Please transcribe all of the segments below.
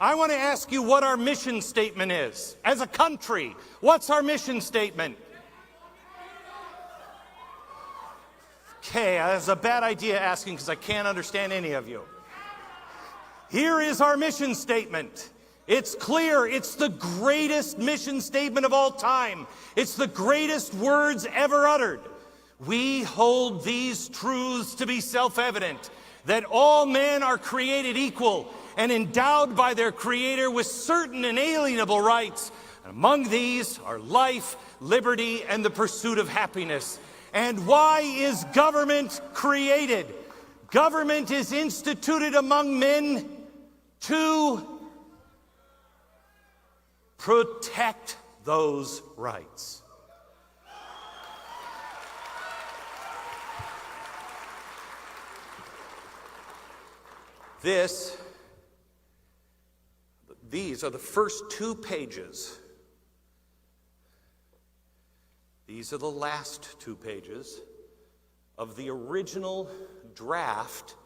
I want to ask you what our mission statement is. As a country, what's our mission statement? Okay, that's a bad idea asking because I can't understand any of you. Here is our mission statement. It's clear. It's the greatest mission statement of all time. It's the greatest words ever uttered. We hold these truths to be self-evident, that all men are created equal and endowed by their Creator with certain inalienable rights. And among these are life, liberty, and the pursuit of happiness. And why is government created? Government is instituted among men to protect those rights. These are the first 2 pages. These are the last 2 pages of the original draft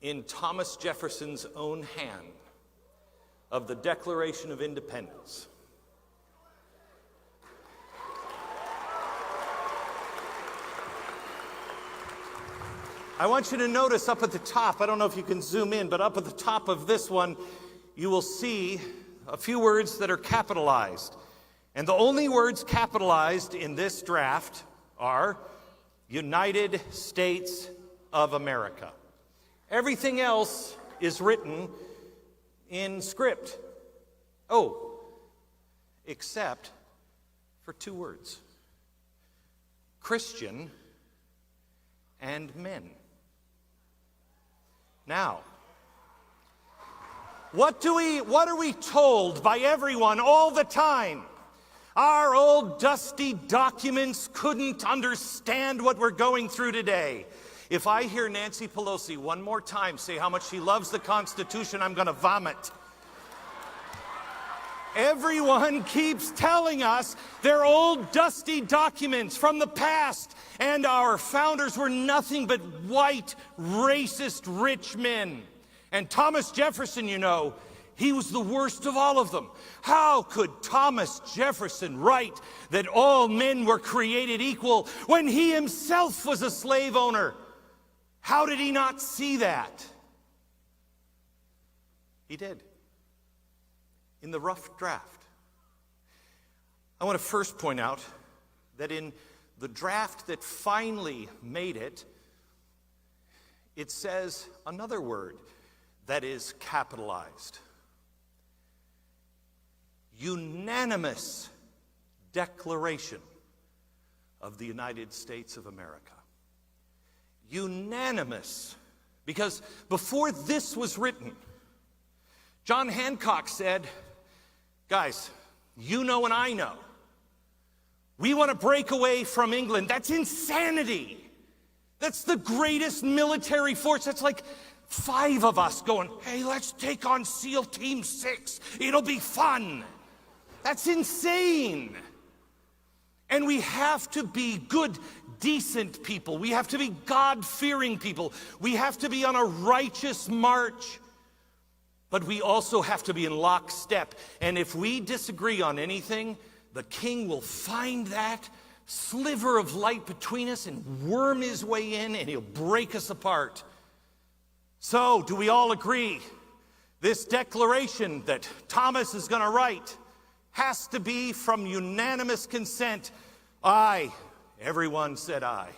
in Thomas Jefferson's own hand of the Declaration of Independence. I want you to notice up at the top, I don't know if you can zoom in, but up at the top of this one, you will see a few words that are capitalized. And the only words capitalized in this draft are United States of America. Everything else is written in script. Oh, except for 2 words. Christian and men. Now, what are we told by everyone all the time? Our old dusty documents couldn't understand what we're going through today. If I hear Nancy Pelosi one more time say how much she loves the Constitution, I'm going to vomit. Everyone keeps telling us they're old dusty documents from the past, and our founders were nothing but white, racist, rich men. And Thomas Jefferson, you know, he was the worst of all of them. How could Thomas Jefferson write that all men were created equal when he himself was a slave owner? How did he not see that? He did. In the rough draft. I want to first point out that in the draft that finally made it, it says another word that is capitalized. Unanimous Declaration of the United States of America. Unanimous. Because before this was written, John Hancock said, guys, you know and I know, we want to break away from England. That's insanity. That's the greatest military force. That's like 5 of us going, hey, let's take on SEAL Team 6. It'll be fun. That's insane. And we have to be good, decent people. We have to be God-fearing people. We have to be on a righteous march. But we also have to be in lockstep. And if we disagree on anything, the king will find that sliver of light between us and worm his way in, and he'll break us apart. So, do we all agree? This declaration that Thomas is going to write has to be from unanimous consent. Aye. Everyone said aye.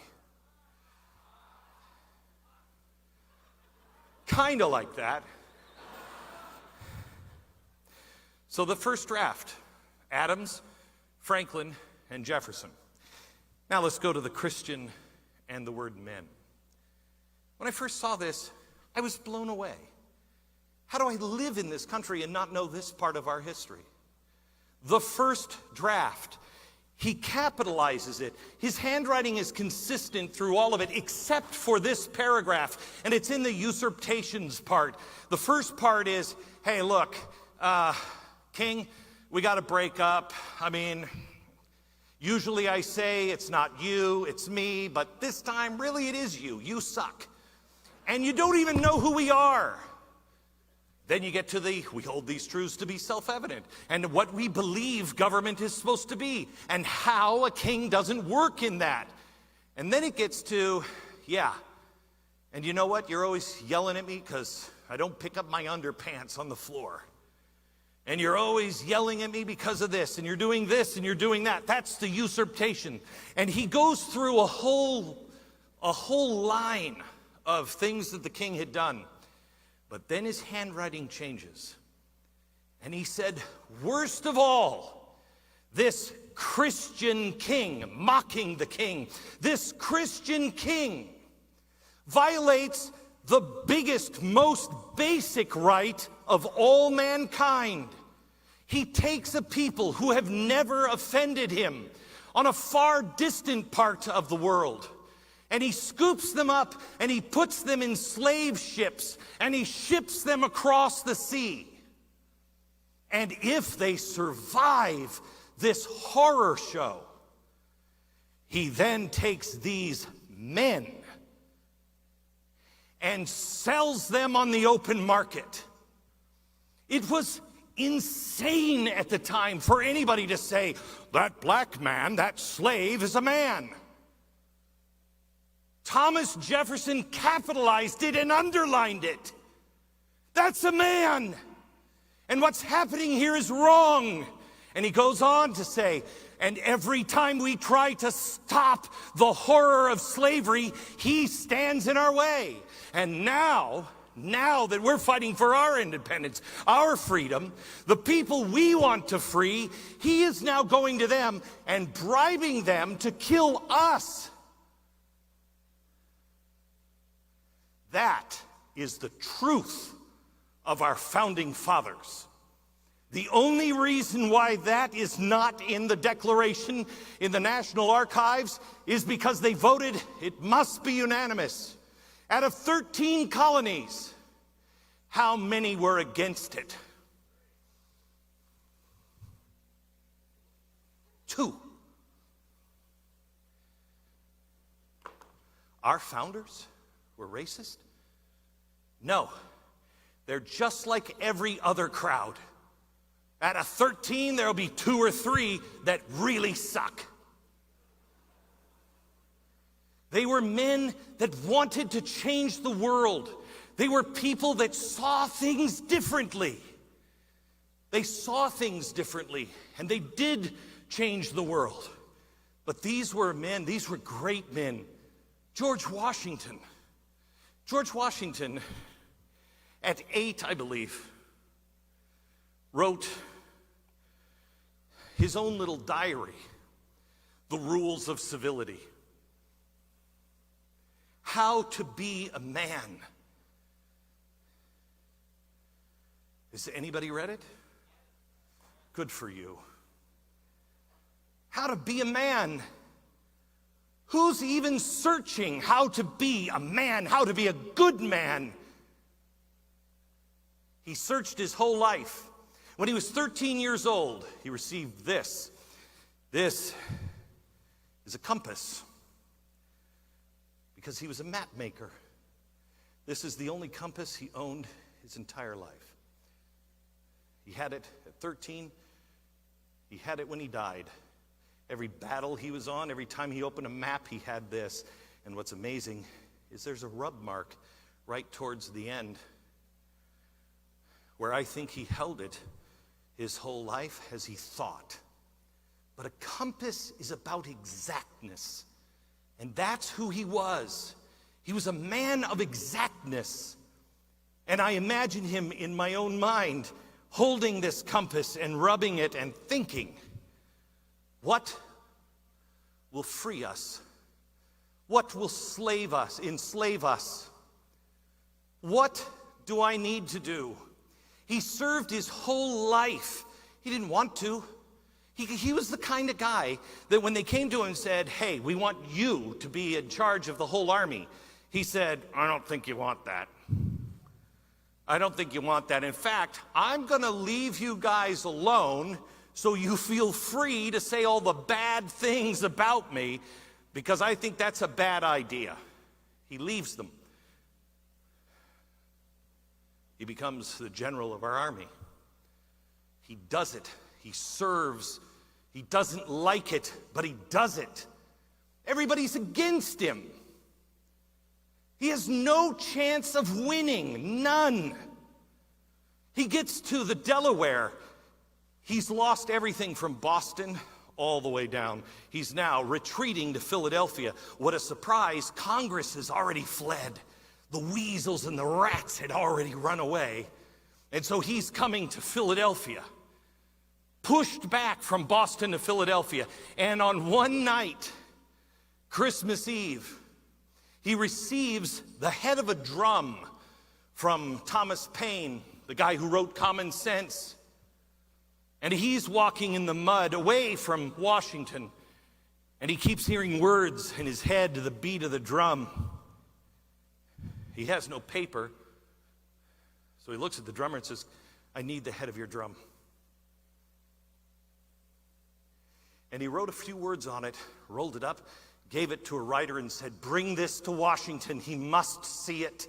Kind of like that. So the first draft, Adams, Franklin, and Jefferson. Now let's go to the Christian and the word men. When I first saw this, I was blown away. How do I live in this country and not know this part of our history? The first draft, he capitalizes it. His handwriting is consistent through all of it, except for this paragraph, and it's in the usurpations part. The first part is, hey, look, King, we got to break up. I mean, usually I say it's not you, it's me, but this time, really, it is you. You suck. And you don't even know who we are. Then you get to we hold these truths to be self-evident, and what we believe government is supposed to be, and how a king doesn't work in that. And then it gets to, and you know what? You're always yelling at me because I don't pick up my underpants on the floor. And you're always yelling at me because of this, and you're doing this, and you're doing that. That's the usurpation. And he goes through a whole line of things that the king had done. But then his handwriting changes. And he said, worst of all, this Christian king, mocking the king, this Christian king violates the biggest, most basic right of all mankind. He takes a people who have never offended him on a far distant part of the world, and he scoops them up and he puts them in slave ships and he ships them across the sea. And if they survive this horror show, he then takes these men and sells them on the open market. It was insane at the time for anybody to say, that black man, that slave, is a man. Thomas Jefferson capitalized it and underlined it. That's a man. And what's happening here is wrong. And he goes on to say, and every time we try to stop the horror of slavery, he stands in our way. And now that we're fighting for our independence, our freedom, the people we want to free, he is now going to them and bribing them to kill us. That is the truth of our founding fathers. The only reason why that is not in the Declaration in the National Archives is because they voted it must be unanimous. Out of 13 colonies, how many were against it? 2. Our founders were racist? No, they're just like every other crowd. Out of 13, there'll be 2 or 3 that really suck. They were men that wanted to change the world. They were people that saw things differently. They saw things differently, and they did change the world. But these were men, these were great men. George Washington, at 8, I believe, wrote his own little diary, The Rules of Civility. How to be a man. Has anybody read it? Good for you. How to be a man. Who's even searching how to be a man, how to be a good man? He searched his whole life. When he was 13 years old, he received this. This is a compass, because he was a map maker. This is the only compass he owned his entire life. He had it at 13. He had it when he died. Every battle he was on, every time he opened a map, he had this. And what's amazing is there's a rub mark right towards the end where I think he held it his whole life as he thought. But a compass is about exactness. And that's who he was. He was a man of exactness. And I imagine him in my own mind holding this compass and rubbing it and thinking, what will free us? What will enslave us? What do I need to do? He served his whole life. He didn't want to. He was the kind of guy that when they came to him and said, hey, we want you to be in charge of the whole army, he said, I don't think you want that. I don't think you want that. In fact, I'm going to leave you guys alone so you feel free to say all the bad things about me, because I think that's a bad idea. He leaves them. He becomes the general of our army. He does it. He serves. He doesn't like it, but he does it. Everybody's against him. He has no chance of winning, none. He gets to the Delaware. He's lost everything from Boston all the way down. He's now retreating to Philadelphia. What a surprise, Congress has already fled. The weasels and the rats had already run away. And so he's coming to Philadelphia, pushed back from Boston to Philadelphia. And on one night, Christmas Eve, he receives the head of a drum from Thomas Paine, the guy who wrote Common Sense. And he's walking in the mud away from Washington. And he keeps hearing words in his head to the beat of the drum. He has no paper. So he looks at the drummer and says, "I need the head of your drum." And he wrote a few words on it, rolled it up, gave it to a writer and said, "Bring this to Washington. He must see it."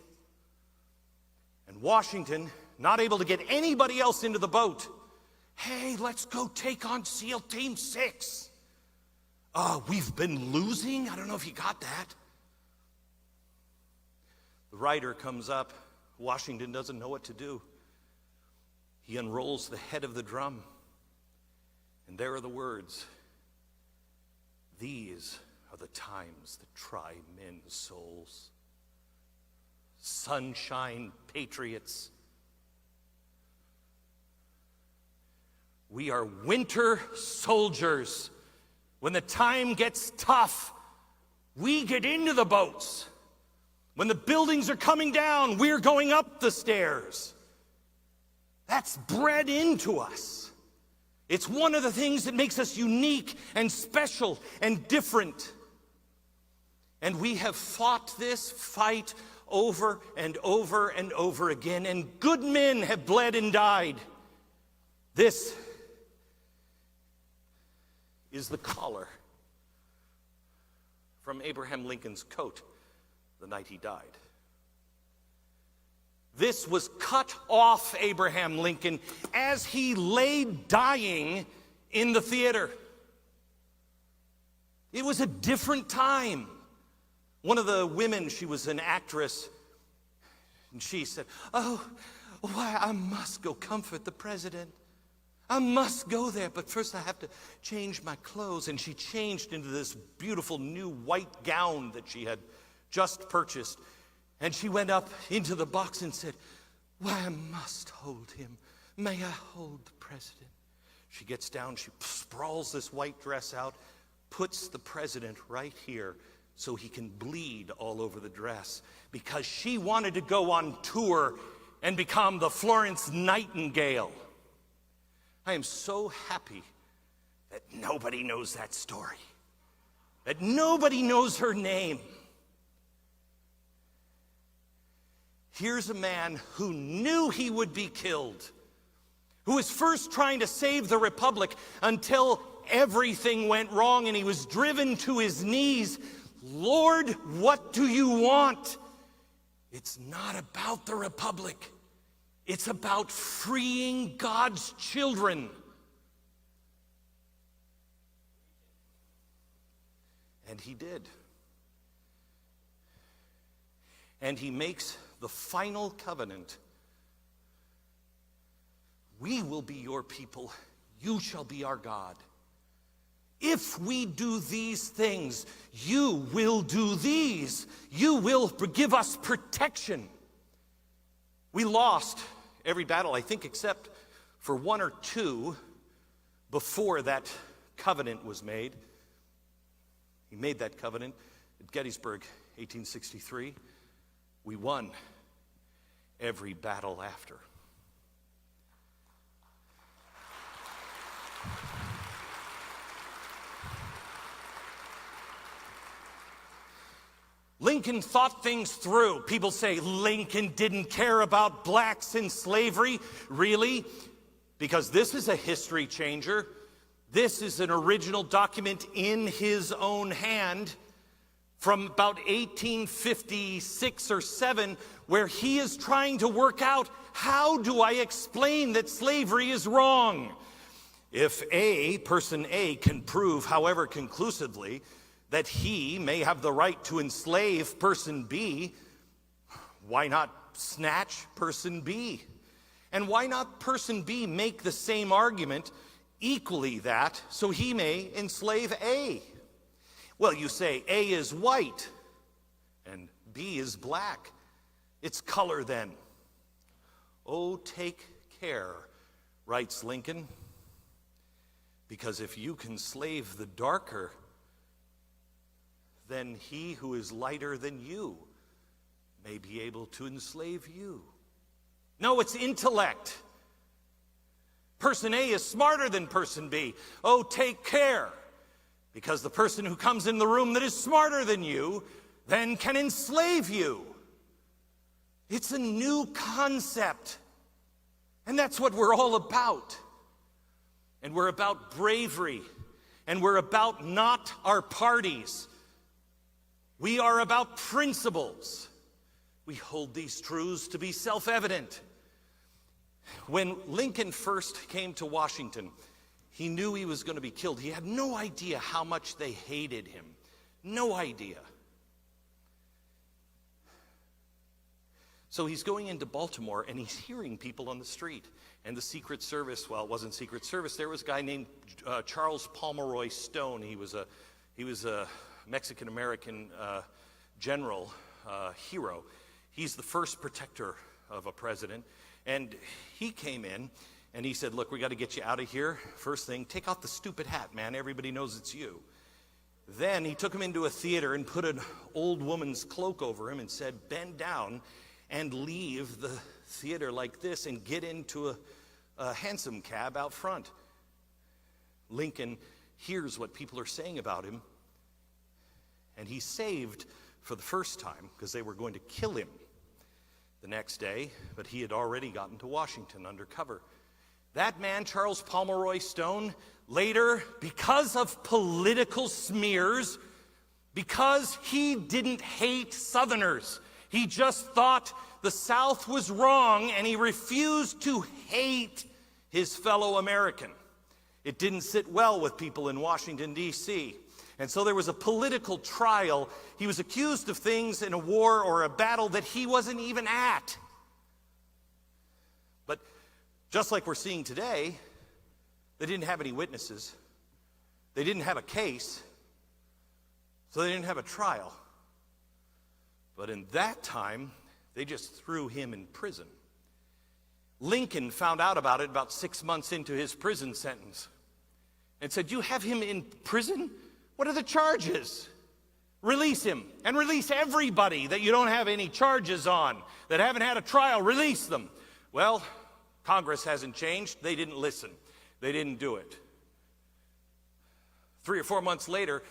And Washington, not able to get anybody else into the boat, "Hey, let's go take on SEAL Team 6. We've been losing. I don't know if you got that." The writer comes up. Washington doesn't know what to do. He unrolls the head of the drum. And there are the words, "These are the times that try men's souls. Sunshine patriots. We are winter soldiers. When the time gets tough, we get into the boats. When the buildings are coming down, we're going up the stairs." That's bred into us. It's one of the things that makes us unique and special and different. And we have fought this fight over and over and over again, and good men have bled and died. This is the collar from Abraham Lincoln's coat the night he died. This was cut off Abraham Lincoln as he lay dying in the theater. It was a different time. One of the women, she was an actress, and she said, "Oh, why, I must go comfort the president. I must go there, but first I have to change my clothes." And she changed into this beautiful new white gown that she had just purchased. And she went up into the box and said, "Why, I must hold him. May I hold the president?" She gets down, she sprawls this white dress out, puts the president right here so he can bleed all over the dress, because she wanted to go on tour and become the Florence Nightingale. I am so happy that nobody knows that story, that nobody knows her name. Here's a man who knew he would be killed, who was first trying to save the Republic until everything went wrong and he was driven to his knees. "Lord, what do you want?" It's not about the Republic. It's about freeing God's children. And he did. And he makes the final covenant. "We will be your people. You shall be our God. If we do these things, you will do these. You will give us protection." We lost every battle, I think, except for one or two before that covenant was made. He made that covenant at Gettysburg, 1863. We won every battle after. Lincoln thought things through. People say Lincoln didn't care about blacks in slavery. Really? Because this is a history changer. This is an original document in his own hand. from about 1856 or 7, where he is trying to work out, how do I explain that slavery is wrong? If person A, can prove, however conclusively, that he may have the right to enslave person B, why not snatch person B? And why not person B make the same argument, equally that, so he may enslave A? Well, you say A is white and B is black. It's color then. Oh, take care, writes Lincoln, because if you can slave the darker, then he who is lighter than you may be able to enslave you. No, it's intellect. Person A is smarter than person B. Oh, take care, because the person who comes in the room that is smarter than you then can enslave you. It's a new concept, and that's what we're all about. And we're about bravery, and we're about not our parties. We are about principles. We hold these truths to be self-evident. When Lincoln first came to Washington, he knew he was going to be killed. He had no idea how much they hated him. No idea. So he's going into Baltimore, and he's hearing people on the street. And the Secret Service, well, it wasn't Secret Service. There was a guy named Charles Pomeroy Stone. He was a Mexican-American general, hero. He's the first protector of a president. And he came in, and he said, look, we got to get you out of here. First thing, take off the stupid hat, man. Everybody knows it's you. Then he took him into a theater and put an old woman's cloak over him and said, bend down and leave the theater like this and get into a hansom cab out front. Lincoln hears what people are saying about him, and he's saved for the first time because they were going to kill him the next day, but he had already gotten to Washington undercover. That man, Charles Pomeroy Stone, later, because of political smears, because he didn't hate Southerners, he just thought the South was wrong, and he refused to hate his fellow American. It didn't sit well with people in Washington, D.C., and so there was a political trial. He was accused of things in a war or a battle that he wasn't even at. But just like we're seeing today, they didn't have any witnesses. They didn't have a case, so they didn't have a trial. But in that time, they just threw him in prison. Lincoln found out about it about 6 months into his prison sentence and said, you have him in prison? What are the charges? Release him, and release everybody that you don't have any charges on, that haven't had a trial. Release them. Well, Congress hasn't changed. They didn't listen. They didn't do it. 3 or 4 months later,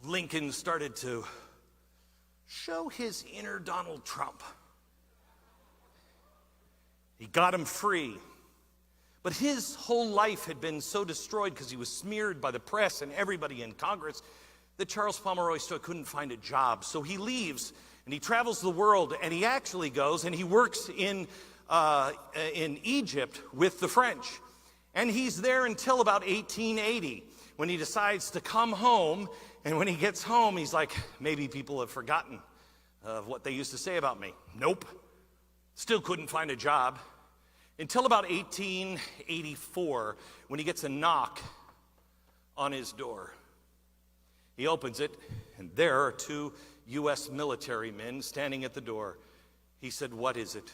Lincoln started to show his inner Donald Trump. He got him free. But his whole life had been so destroyed because he was smeared by the press and everybody in Congress that Charles Pomeroy Stone couldn't find a job. So he leaves and he travels the world, and he actually goes and he works in Egypt with the French. And he's there until about 1880 when he decides to come home. And when he gets home, he's like, maybe people have forgotten of what they used to say about me. Nope. Still couldn't find a job. Until about 1884, when he gets a knock on his door. He opens it, and there are 2 U.S. military men standing at the door. He said, what is it?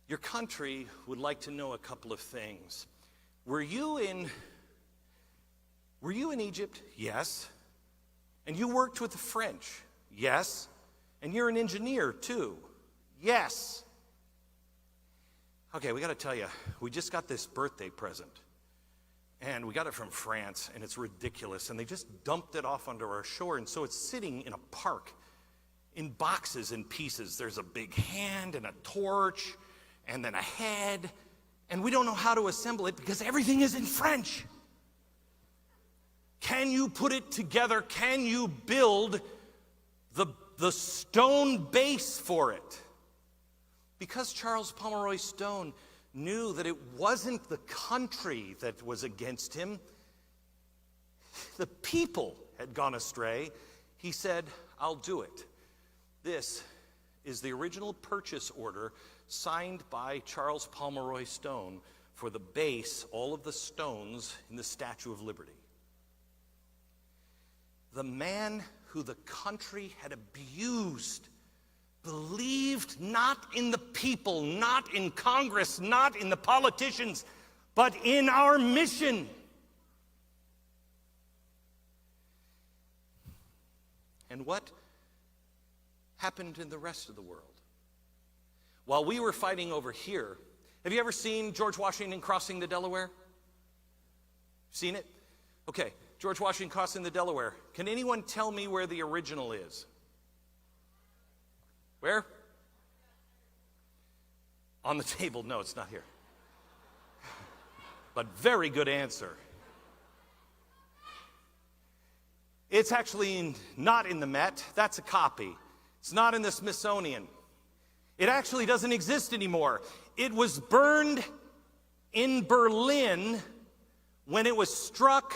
Your country would like to know a couple of things. Were you in Egypt? Yes. And you worked with the French? Yes. And you're an engineer, too? Yes. Okay, we got to tell you, we just got this birthday present, and we got it from France, and it's ridiculous, and they just dumped it off onto our shore, and so it's sitting in a park in boxes and pieces. There's a big hand and a torch and then a head, and we don't know how to assemble it because everything is in French. Can you put it together? Can you build the stone base for it? Because Charles Pomeroy Stone knew that it wasn't the country that was against him. The people had gone astray. He said, I'll do it. This is the original purchase order signed by Charles Pomeroy Stone for the base, all of the stones in the Statue of Liberty. The man who the country had abused believed not in the people, not in Congress, not in the politicians, but in our mission. And what happened in the rest of the world? While we were fighting over here, have you ever seen George Washington crossing the Delaware? Seen it? Okay, George Washington crossing the Delaware. Can anyone tell me where the original is? Where? On the table. No, it's not here. But very good answer. It's actually not in the Met. That's a copy. It's not in the Smithsonian. It actually doesn't exist anymore. It was burned in Berlin when it was struck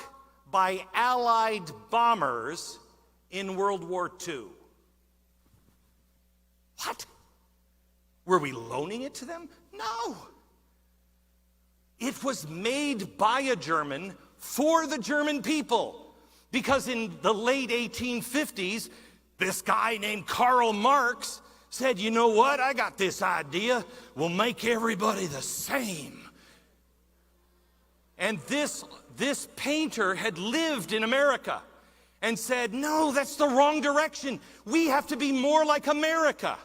by Allied bombers in World War II. What? Were we loaning it to them? No. It was made by a German for the German people. Because in the late 1850s, this guy named Karl Marx said, you know what? I got this idea. We'll make everybody the same. And this painter had lived in America and said, no, that's the wrong direction. We have to be more like America.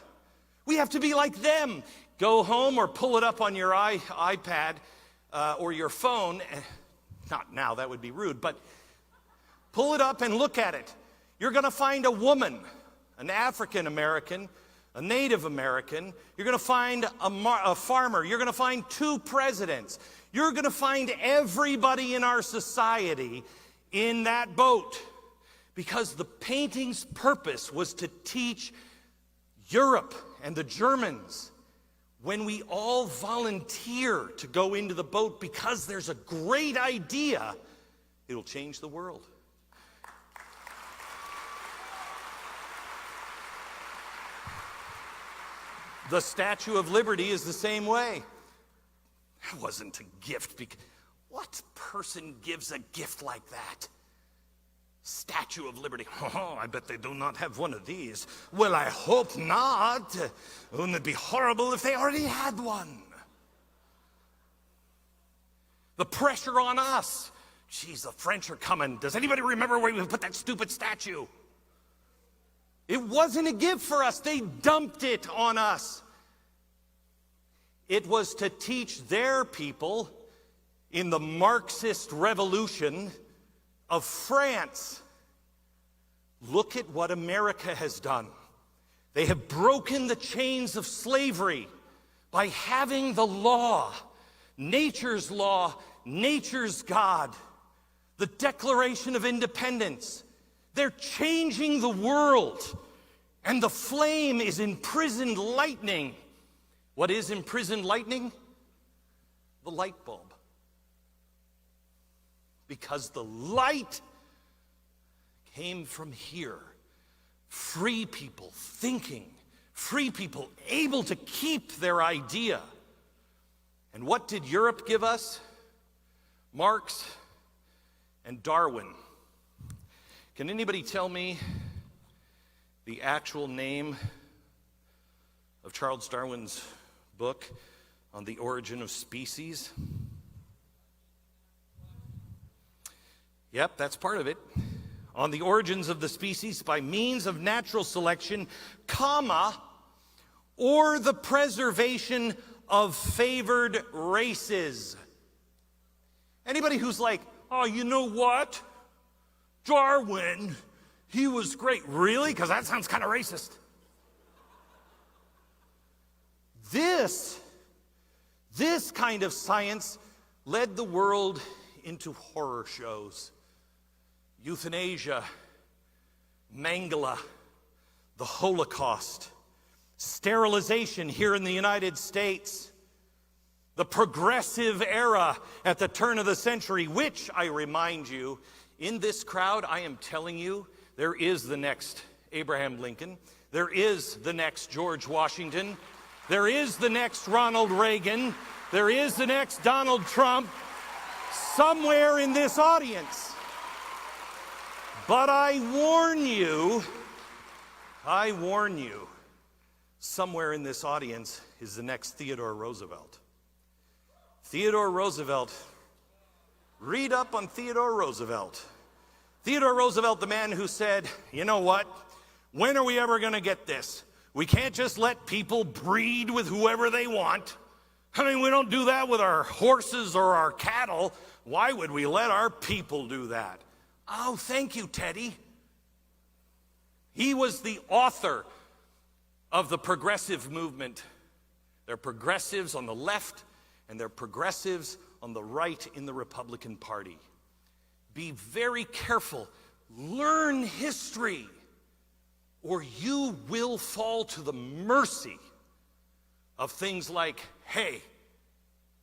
We have to be like them. Go home or pull it up on your iPad or your phone. Not now, that would be rude, but pull it up and look at it. You're going to find a woman, an African American, a Native American. You're going to find a farmer. You're going to find two presidents. You're going to find everybody in our society in that boat, because the painting's purpose was to teach Europe and the Germans, when we all volunteer to go into the boat because there's a great idea, it'll change the world. The Statue of Liberty is the same way. It wasn't a gift. What person gives a gift like that? Statue of Liberty. Oh, I bet they do not have one of these. Well, I hope not. Wouldn't it be horrible if they already had one? The pressure on us. Geez, the French are coming. Does anybody remember where we put that stupid statue? It wasn't a gift for us. They dumped it on us. It was to teach their people in the Marxist revolution of France. Look at what America has done. They have broken the chains of slavery by having the law, nature's God, the Declaration of Independence. They're changing the world, and the flame is imprisoned lightning. What is imprisoned lightning? The light bulb. Because the light came from here. Free people thinking, free people able to keep their idea. And what did Europe give us? Marx and Darwin. Can anybody tell me the actual name of Charles Darwin's book on the origin of species? Yep, that's part of it. On the origins of the species by means of natural selection, or the preservation of favored races. Anybody who's like, oh, you know what? Darwin, he was great. Really? Because that sounds kind of racist. This kind of science led the world into horror shows. euthanasia, Mengele, the Holocaust, sterilization here in the United States, the progressive era at the turn of the century, which, I remind you, in this crowd, I am telling you, there is the next Abraham Lincoln, there is the next George Washington, there is the next Ronald Reagan, there is the next Donald Trump, somewhere in this audience. But I warn you, somewhere in this audience is the next Theodore Roosevelt. Theodore Roosevelt, read up on Theodore Roosevelt. Theodore Roosevelt, the man who said, you know what, when are we ever going to get this? We can't just let people breed with whoever they want. I mean, we don't do that with our horses or our cattle. Why would we let our people do that? Oh, thank you, Teddy. He was the author of the progressive movement. There are progressives on the left and there are progressives on the right in the Republican Party. Be very careful. Learn history, or you will fall to the mercy of things like, hey,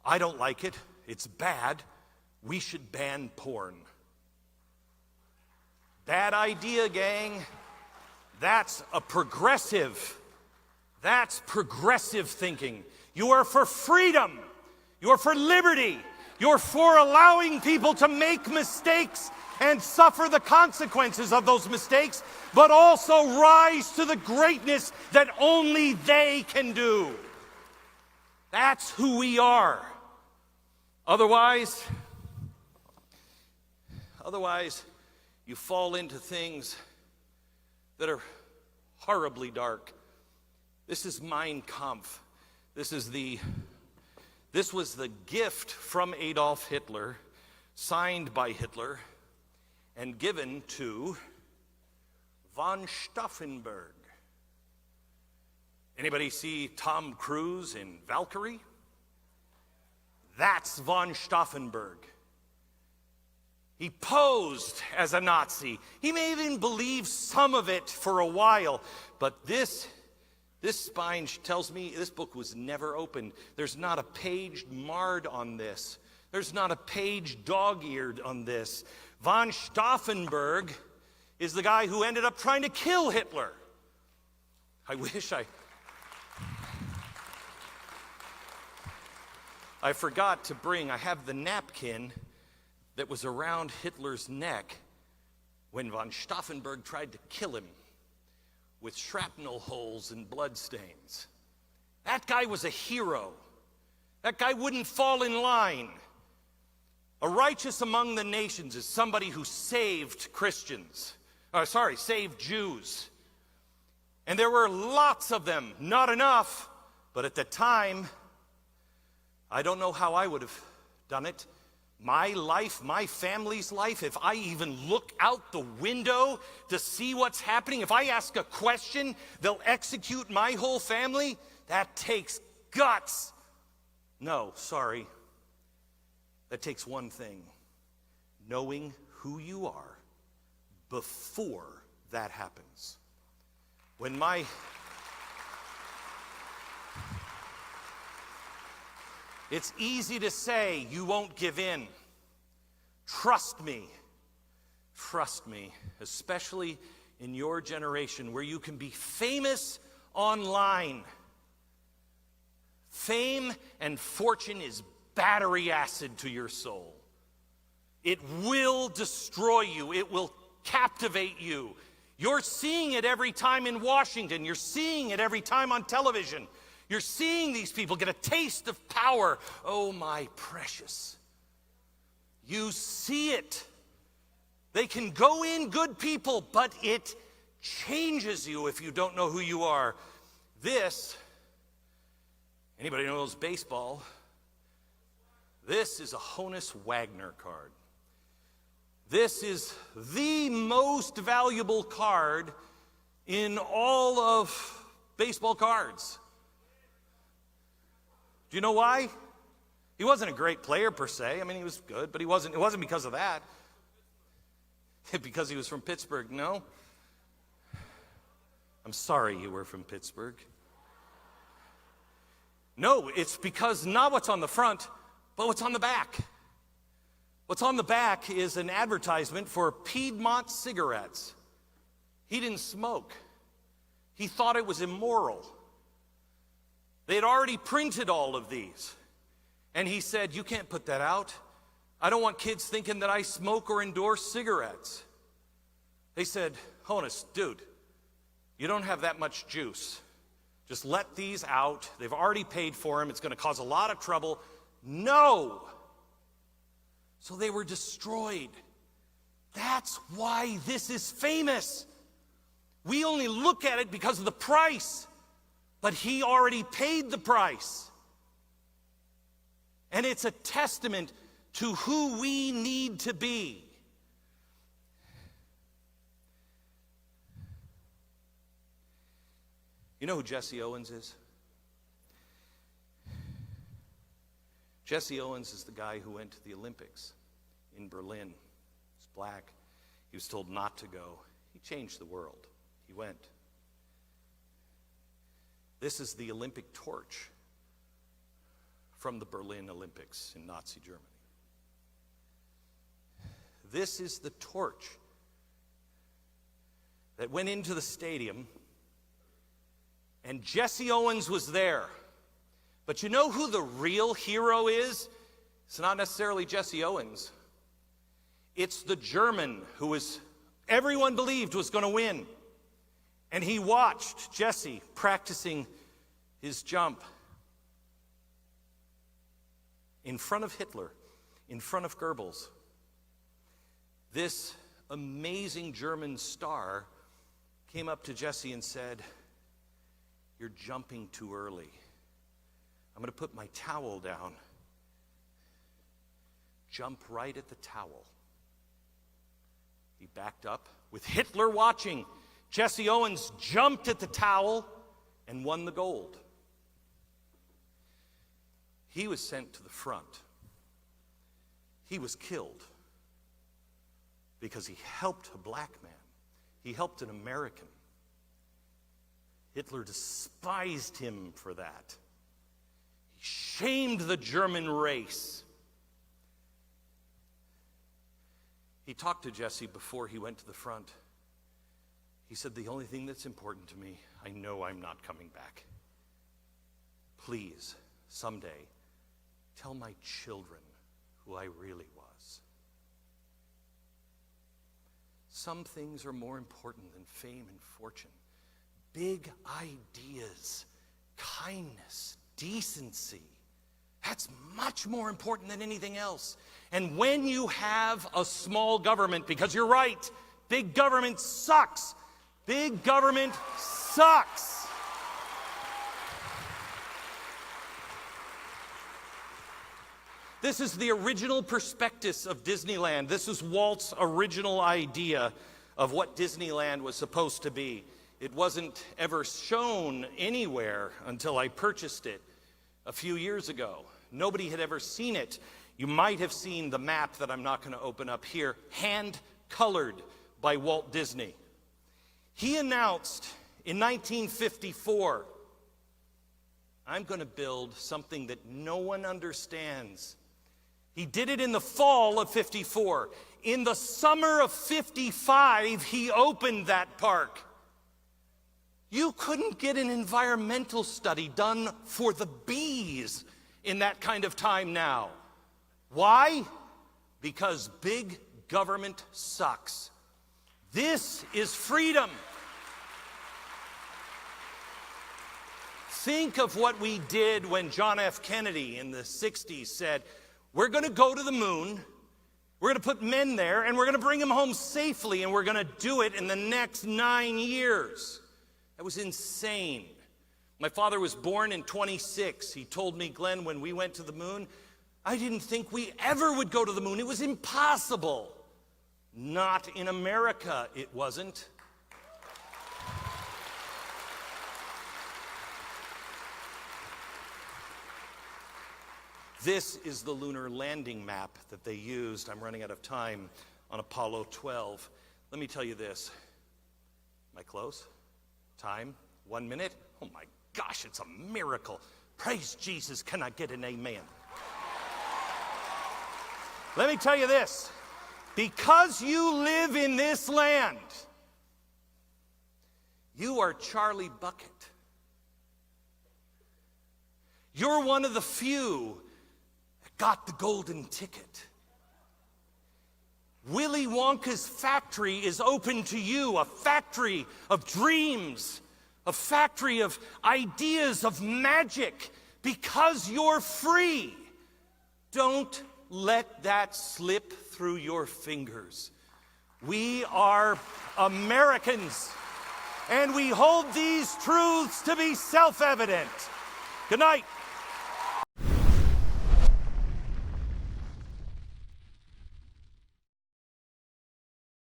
I don't like it, it's bad, we should ban porn. Bad idea, gang. That's a progressive. That's progressive thinking. You are for freedom. You are for liberty. You're for allowing people to make mistakes and suffer the consequences of those mistakes, but also rise to the greatness that only they can do. That's who we are. Otherwise, you fall into things that are horribly dark. This is Mein Kampf. This was the gift from Adolf Hitler, signed by Hitler, and given to von Stauffenberg. Anybody see Tom Cruise in Valkyrie? That's von Stauffenberg. He posed as a Nazi. He may even believe some of it for a while, but this spine tells me this book was never opened. There's not a page marred on this. There's not a page dog-eared on this. Von Stauffenberg is the guy who ended up trying to kill Hitler. I forgot to bring, I have the napkin that was around Hitler's neck when von Stauffenberg tried to kill him with shrapnel holes and bloodstains. That guy was a hero. That guy wouldn't fall in line. A righteous among the nations is somebody who saved saved Jews. And there were lots of them, not enough, but at the time, I don't know how I would have done it. My life, my family's life, if I even look out the window to see what's happening, if I ask a question, they'll execute my whole family. That takes guts. No, sorry. That takes one thing: knowing who you are before that happens. It's easy to say you won't give in. Trust me, especially in your generation where you can be famous online. Fame and fortune is battery acid to your soul. It will destroy you. It will captivate you. You're seeing it every time in Washington. You're seeing it every time on television. You're seeing these people get a taste of power. Oh, my precious. You see it. They can go in good people, but it changes you if you don't know who you are. Anybody knows baseball? This is a Honus Wagner card. This is the most valuable card in all of baseball cards. Do you know why? He wasn't a great player per se. I mean, he was good, but it wasn't because of that. Because he was from Pittsburgh? No. I'm sorry you were from Pittsburgh. No, it's because not what's on the front, but what's on the back. What's on the back is an advertisement for Piedmont cigarettes. He didn't smoke. He thought it was immoral. They had already printed all of these. And he said, you can't put that out. I don't want kids thinking that I smoke or endorse cigarettes. They said, Honus, dude, you don't have that much juice. Just let these out. They've already paid for them. It's going to cause a lot of trouble. No. So they were destroyed. That's why this is famous. We only look at it because of the price, but he already paid the price. And it's a testament to who we need to be. You know who Jesse Owens is? Jesse Owens is the guy who went to the Olympics in Berlin. He's black. He was told not to go. He changed the world. He went. This is the Olympic torch from the Berlin Olympics in Nazi Germany. This is the torch that went into the stadium, and Jesse Owens was there. But you know who the real hero is? It's not necessarily Jesse Owens. It's the German who everyone believed was going to win. And he watched Jesse practicing his jump in front of Hitler, in front of Goebbels. This amazing German star came up to Jesse and said, "You're jumping too early. I'm going to put my towel down. Jump right at the towel." He backed up with Hitler watching. Jesse Owens jumped at the towel and won the gold. He was sent to the front. He was killed because he helped a black man. He helped an American. Hitler despised him for that. He shamed the German race. He talked to Jesse before he went to the front. He said, "The only thing that's important to me, I know I'm not coming back. Please, someday, tell my children who I really was." Some things are more important than fame and fortune. Big ideas, kindness, decency. That's much more important than anything else. And when you have a small government, because you're right, big government sucks. Big government sucks. This is the original prospectus of Disneyland. This is Walt's original idea of what Disneyland was supposed to be. It wasn't ever shown anywhere until I purchased it a few years ago. Nobody had ever seen it. You might have seen the map that I'm not going to open up here, hand-colored by Walt Disney. He announced in 1954, "I'm going to build something that no one understands." He did it in the fall of 54. In the summer of 55, he opened that park. You couldn't get an environmental study done for the bees in that kind of time now. Why? Because big government sucks. This is freedom. Think of what we did when John F. Kennedy in the 60s said, "We're going to go to the moon, we're going to put men there, and we're going to bring them home safely, and we're going to do it in the next 9 years." That was insane. My father was born in 26. He told me, "Glenn, when we went to the moon, I didn't think we ever would go to the moon. It was impossible." Not in America, it wasn't. This is the lunar landing map that they used, I'm running out of time, on Apollo 12. Let me tell you this. Am I close? Time? 1 minute? Oh my gosh, it's a miracle. Praise Jesus. Can I get an amen? Let me tell you this. Because you live in this land, you are Charlie Bucket. You're one of the few that got the golden ticket. Willy Wonka's factory is open to you, a factory of dreams, a factory of ideas, of magic, because you're free. Don't let that slip through your fingers. We are Americans, and we hold these truths to be self-evident. Good night.